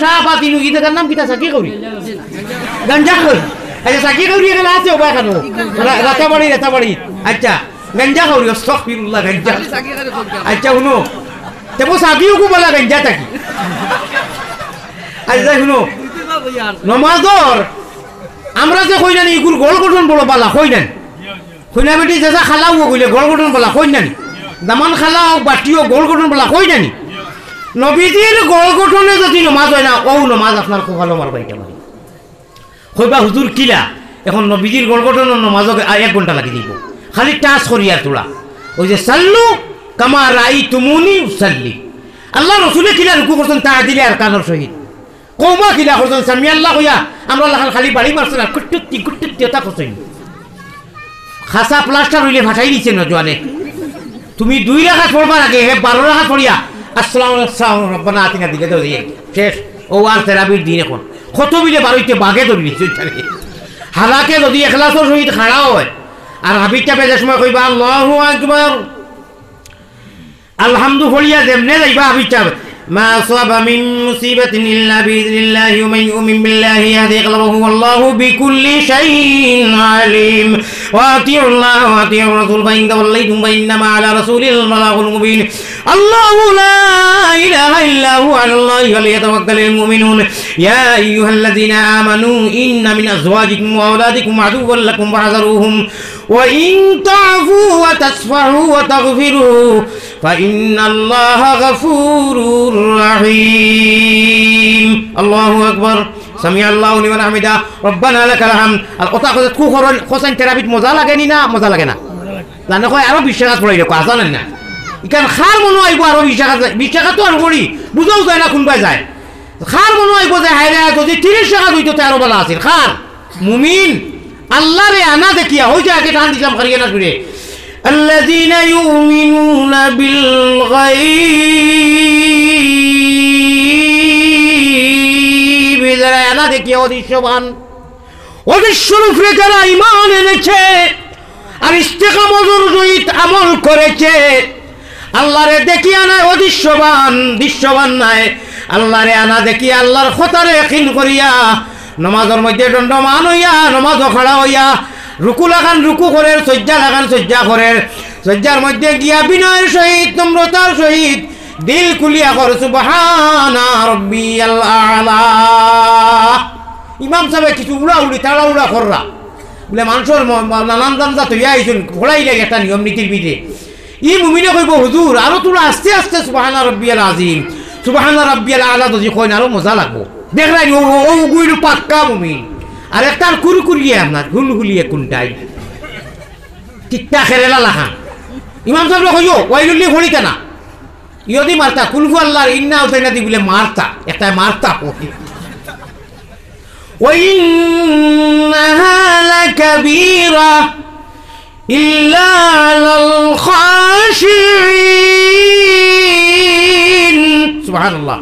সাহা পাতি নুকি দেখার নাম কিতা সাকি করি গঞ্জা করি আচ্ছা সাকি করি এখানে আছে ওবা কেন রাতাবাড়ি আচ্ছা গঞ্জা করি আস্তাগফিরুল্লাহ গঞ্জা আচ্ছা শুনো তেমন সাকিও কো বলা গঞ্জা থাকি আচ্ছা শুনো নমাজর আমরা যে কই জানি ইগুর গোল গঠন বড় বালা কই না কইনা বেটি যেসা খালাও কইলে গোল গঠন বলা কই না দামান খালাও বাটিও গোল গঠন বলা কই না নবীজির গোল গঠনে যদি নমাজ হয় না ও নমাজ আপনার খুব ভালো মারবাই কেমন কইবা হুজুর কিলা এখন নবীজির গোল গঠনের নমাজকে 1 ঘন্টা লাগি দিব খালি টাচ করিয়া তোলা ওই যে সাল্লু কামা রাইতুমুনি উসাল্লি আল্লাহ রাসূলে কিলা রুকু করছেন তা দিলে আর কানর সহিত কওমা কিলা করছেন সামি আল্লাহ কইয়া আমরা খালি বাড়ি মারছেন আর কুট্টুতি তা করছেন খাসা প্লাস্টার হইলে ভাটাই দিছে না জোয়ানে তুমি 2 রাকাত পড়বার আগে 12 রাকাত পড়িয়া আসসালামু আলাইকুম রব্বানা আতিনা দিকে দাও দিয়ে শেষ ও আর তেরাবির দিন এখন কত বিলে বারইতে বাগে ধরবি হালাকে যদি ইখলাসের সহিত খাড়া হয় আর হাবিটা বেজার সময় কইবা আল্লাহু আকবার আলহামদু ফড়িয়া যেমনে যাইবা হাবিটা ما أصاب من مصيبة إلا بإذن الله ومن يؤمن بالله يهدي قلبه والله بكل شيء عليم وأطيعوا الله وأطيعوا الرسول فإن توليتم فإنما على رسوله البلاغ المبين الله لا إله إلا هو على الله فليتوكل المؤمنون يا أيها الذين آمنوا إن من أزواجكم وأولادكم عدوا لكم فاحذروهم وإن تعفوا وتصفحوا وتغفروا فإن الله غفور رحيم الله أكبر سمع الله لمن حمده ربنا لك الحمد القطع كو خسن ترابيت মজা লাগেনি না মজা লাগে না জানো কই আরো 20 টাকা পড়াইলো কথা জানেন না ইকান খার মনো আইবো আরো 20 টাকা তো আর পড়ি বুঝাও যায় না কোনবাই যায় খার মনো আইবো যে হায়রে যদি 30 টাকা হইতো তো আরো ভালো আছিল খার মুমিন আল্লাহ রে আনা দেখিয়া হই যায় আগে টান দিলাম করিয়ে না করে الذين يؤمنون بالغيب যারা আনা দেখিয়া অদৃশ্যবান অদৃশ্যর উপরে যারা ঈমান এনেছে আর ইস্তেকামতের সহিত আমল করেছে আল্লাহরে দেখিয়া না অদৃশ্যবান দৃশ্যবান নাই আল্লাহরে আনা দেখিয়া আল্লাহর কথারে ইয়াকিন করিয়া নামাজের মধ্যে দণ্ডমান হইয়া নামাজ খাড়া হইয়া রুকু লাগান রুকু করে সজ্জা লাগান সজ্জা করে সজ্জার মধ্যে গিয়া বিনয়ের সহিত নম্রতার সহিত দিল খুলিয়া কর সুবহানা রাব্বিয়াল আলা ইমাম সাহেব কিছু উড়াউড়ি তাড়াউড়া কররা বলে মানুষের নানান দান্দা তৈয়া আইসুন ঘোড়াই লাগে একটা নিয়ম নীতির বিধে ই মুমিনে কইব হুজুর আরো তোরা আস্তে আস্তে সুবহানা রাব্বিয়াল আজিম সুবহানা রাব্বিয়াল আলা যদি কইন আরো মজা লাগবো দেখলাই ও গুইল পাক্কা মুমিন আর একটা কুরকুরিয়ে আপনার হুলহুলিয়ে কোনটাই টিকটা খেলেলা লাখা ইমাম সাহেব কইও ওয়াইলুল্লি হলিতা না ইয়দি মারতা কুলহু আল্লাহর ইন্না উতাইনা দি বলে মারতা একটা মারতা পড়ি وإنها لكبيرة إلا على الخاشعين سبحان الله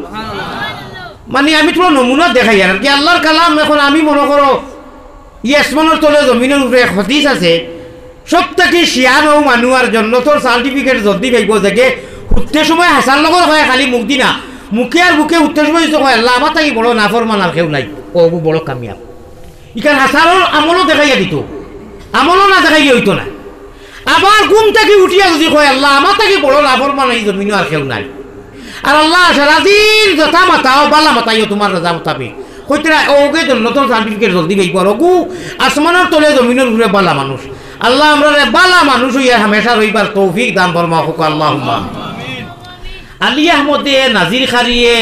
মানে আমি তোমার নমুনা দেখাই আর কি আল্লাহর কালাম এখন আমি মনে করো ইয়াসমানের তলে জমিনের উপরে হাদিস আছে সবটাকে শিয়ান ও মানুয়ার জন্য তোর সার্টিফিকেট যদি পাইব দেখে উঠতে সময় হাসার লগর হয় খালি মুখ দি না মুখে আর বুকে উঠতে সময় হয় আল্লাহ আমার তাকে বড় নাফরমান আর কেউ নাই ও বড় কামিয়াব ইকান হাসারর আমলও দেখাইয়া দিত আমলও না দেখাইলে হইতো না আবার ঘুম থেকে উঠিয়া যদি কয় আল্লাহ আমার তাকে বড় নাফরমান এই জমিন আর কেউ নাই আর আল্লাহ সারাদিন যথা মাতাও বালা মাতাইও তোমার রাজা মোতাবেক হইতরা ওকে নতুন সার্টিফিকেট জলদি পাইব আর ওগু আসমানের তলে জমিনের উপরে বালা মানুষ আল্লাহ আমরা বালা মানুষ হইয়া হামেশা রইবার তৌফিক দান ফরমাও আল্লাহুম্মা আলী আহমদে নাজির খারিয়ে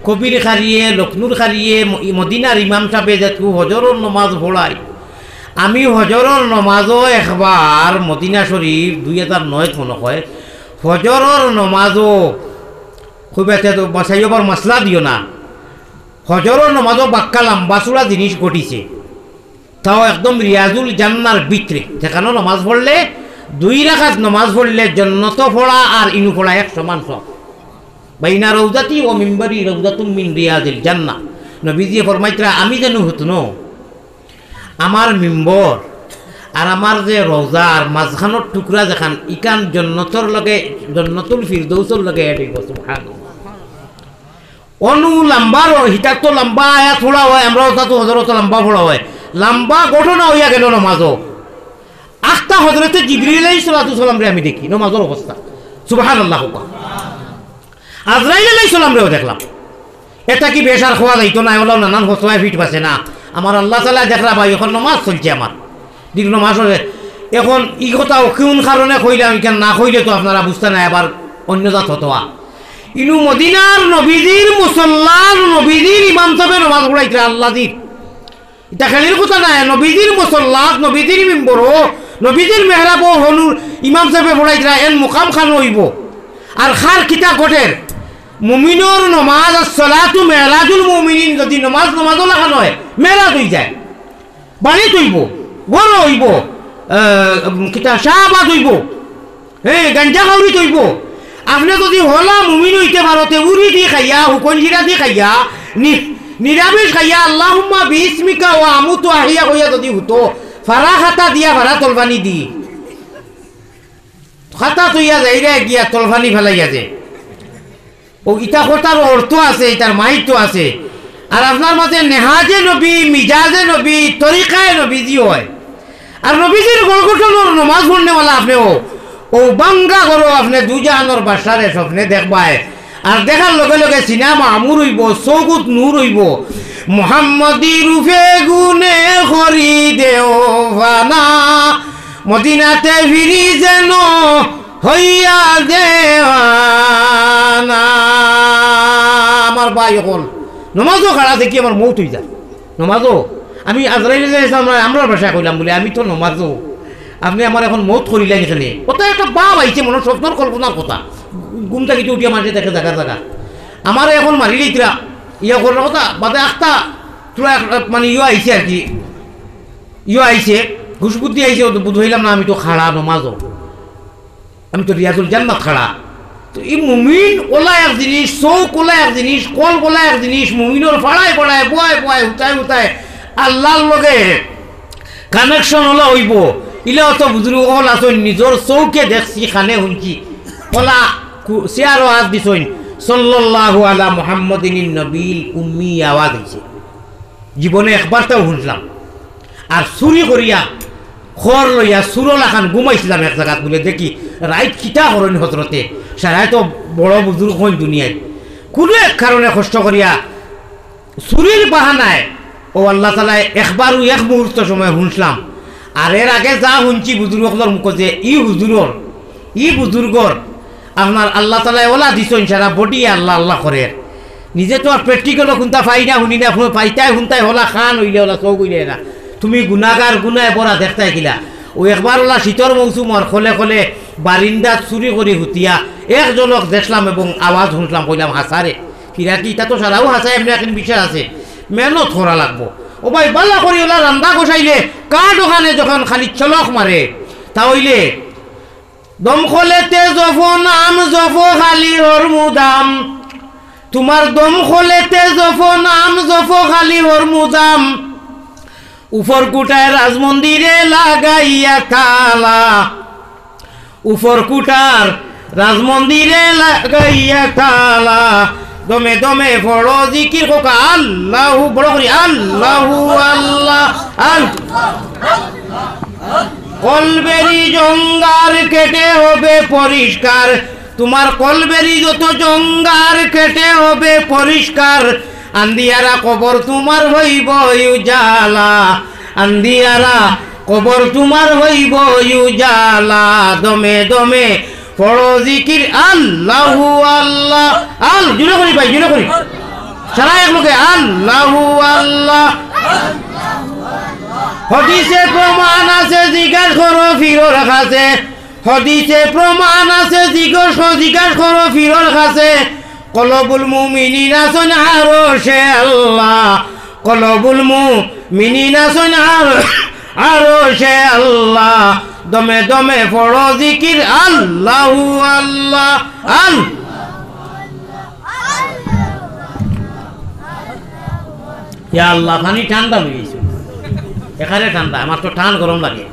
কবির খারিয়ে লখনুর খারিয়ে মদিনার ইমাম সাহেব যেটু হজরের নমাজ পড়ায় আমি হজরের নমাজও একবার মদিনা শরীফ 2009 মনে হয় হজরের নমাজও খুব একটা তো বাসাইবার মশলা দিও না হজরের নমাজও বাক্কা লম্বাচুরা জিনিস ঘটিছে তাও একদম রিয়াজুল জান্নার ভিতরে সেখানে নমাজ পড়লে 2 রাকাত নমাজ পড়লে জন্নত পড়া আর ইনু পড়া এক সমান সব বাইনা রৌজাতি ও মিম্বরি রৌজাতুম মিন রিয়াজিল জান্নাহ নবীজি ফরমাইতরা আমি জানো হতনো আমার মিম্বর আর আমার যে রওজা আর মাঝখানোর টুকরা যেখান ইকান জন্নতর লগে জন্নতুল ফিরদৌসর লগে এড হইব সুবহানাল্লাহ অনু লম্বার হিতার তো লম্বা আয়া থোড়া হয় আমরাও তা তো হজরত লম্বা ফোড়া হয় লম্বা ঘটনা হইয়া গেল নমাজও আখতা হজরতে জিবরিল আলাইহিস সালাম রে আমি দেখি নমাজের অবস্থা সুবহানাল্লাহ আজরাইল আলাইহিস সালাম রেও দেখলাম এটা কি বেশার খোয়া যাইতো না হলো নানান হসওয়ায় ফিট পাচ্ছে না আমার আল্লাহ তাআলা দেখলা ভাই এখন নমাজ চলছে আমার দিন নমাজ হলে এখন ই কথা কোন কারণে কইলাম এখানে না কইলে তো আপনারা বুঝতে না আবার অন্য জাত হতোয়া ইনু মদিনার নবীজির মুসল্লার নবীজির ইমাম সাহেব নমাজ পড়াইতে আল্লাহ দিন এটা খেলির কথা নাই নবীজির মুসল্লাত নবীজির মিম্বর নবীজির মেহরাব হনুর ইমাম সাহেব পড়াইতে এন মুকাম খান হইব আর খার কিতা ঘটের মুমিনর নমাজ সালাতু মেরাজুল মুমিনিন যদি নমাজও লাগানো হয় মেরাজ হয়ে যায় বাড়ি তৈব গড় হইব কিতা শাহবাজ হইব গাঞ্জা খাউরি তৈব আপনি যদি হলা মুমিন হইতে পারতে উড়ি দি খাইয়া হুকনজিরা দি খাইয়া নিরামিষ খাইয়া আল্লাহুম্মা বিসমিকা ওয়া আমুতু আহিয়া হইয়া যদি হতো ফারা খাতা দিয়া ফারা তলবানি দি খাতা তৈয়া যাই রে গিয়া তলবানি ফেলাইয়া যে ও ইটা কথার অর্থ আছে এটার মাহিত্য আছে আর আপনার মাঝে নেহাজে নবী মিজাজে নবী তরিকায় নবীজি হয় আর নবীজির গড়গঠনের নমাজ পড়নেওয়ালা আপনিও ও বাঙ্গা করো আপনি দুজাহানোর বাসারে স্বপ্নে দেখবায় আর দেখার লগে লগে সিনেমা আমুর হইব চৌকুত নূর হইব মোহাম্মদী রূপে গুনে হরি দেওয়ানা মদিনাতে ফিরি যেন হইয়া দেওয়ানা আমার ভাই এখন নমাজও খাড়া দেখি আমার মৌত হয়ে যায় নমাজও আমি আজরাইল আমরা ভাষায় কইলাম বলে আমি তো নমাজও আপনি আমার এখন মৌত করিলেন এখানে ওটা একটা বাপ আইছে মনে স্বপ্নের কল্পনার কথা ঘুম থাকি উঠিয়া মাঝে দেখে জায়গা জায়গা আমার এখন মারিলে ইতরা ইয়া করার কথা বাদে আখটা তোরা মানে ইয়ে আইছে আর কি ইয়ে আইছে ঘুষবুদ্ধি আইছে বুধ হইলাম না আমি তো খাড়া নমাজও আমি তো রিয়াজুল জান্নাত খাড়া তো এই মুমিন ওলা এক জিনিস চৌক ওলা এক জিনিস কল ওলা এক জিনিস মুমিনের ফাড়ায় পড়ায় বয় বয় উঠায় উঠায় আল্লাহর লগে কানেকশন হলো হইব ইলে অত বুজুর্গ হল আসন নিজের চৌকে দেখছি খানে শুনছি ওলা চেয়ারও হাত দিছইন সাল্লাল্লাহু আলা মুহাম্মাদিন নবীল উম্মি আওয়াজ হয়েছে জীবনে একবার তাও শুনলাম আর চুরি করিয়া খর লইয়া সুরলা খান ঘুমাইছিলাম এক জায়গাত বলে দেখি রাইট কিতা হরণ হজরতে সারাই তো বড় বুজুর্গ হইন দুনিয়ায় কোনো এক কারণে কষ্ট করিয়া চুরির বাহানায় ও আল্লাহ তালায় একবারও এক মুহূর্ত সময় শুনলাম আর এর আগে যা শুনছি বুজুর্গর মুখ যে ই বুজুর্গর আপনার আল্লাহ তালায় ওলা দিছন সারা বডি আল্লাহ আল্লাহ করে নিজে তো আর প্র্যাকটিক্যালও শুনতা পাই না শুনি না পাইতাই শুনতাই হলা খান হইলে ওলা চৌক হইলে না তুমি গুণাগার গুনায় বড়া দেখতাই কিলা ও একবার ওলা শীতর মৌসুমর খলে খলে বারিন্দাত চুরি করে হুতিয়া একজনক দেখলাম এবং আওয়াজ শুনলাম কইলাম হাসারে কিরা কি তা তো সারাও হাসায় এমনি এখন বিচার আছে মেহনত করা লাগবো ও ভাই বালা করি ওলা রান্দা গোসাইলে কার দোকানে যখন খালি চলক মারে তা হইলে দমখলেতে জফো নাম জফো খালি হর মুদাম তোমার দমখলেতে জফো নাম জফো খালি হর মুদাম উপর কুটায় রাজমন্দিরে লাগাইয়া তালা উপর কুটার রাজমন্দিরে লাগাইয়া তালা দমে দমে ফড়ো জিকির কোকা আল্লাহু বড় করি আল্লাহু আল্লাহ কলবেরি জঙ্গার কেটে হবে পরিষ্কার তোমার কলবেরি যত জঙ্গার কেটে হবে পরিষ্কার আন্দিয়ারা কবর তোমার হইব উজালা আন্দিয়ারা কবর তোমার হইব উজালা দমে দমে পড়ো জিকির আল্লাহু আল্লাহ আল জুড়ে করি ভাই জুড়ে করি সারা এক লোকে আল্লাহু আল্লাহ হদিসে প্রমাণ আছে জিজ্ঞাসা করো ফিরোর কাছে হদিসে প্রমাণ আছে জিজ্ঞাসা করো ফিরোর কাছে কলবুল মুমিনিনা সুন আরশে আল্লাহ কলবুল মুমিনিনা সুন আরশে আল্লাহ দমে দমে পড়ো জিকির আল্লাহু আল্লাহ আল ইয়া আল্লাহ পানি ঠান্ডা হয়ে গেছে এখানে ঠান্ডা আমার তো টান গরম লাগে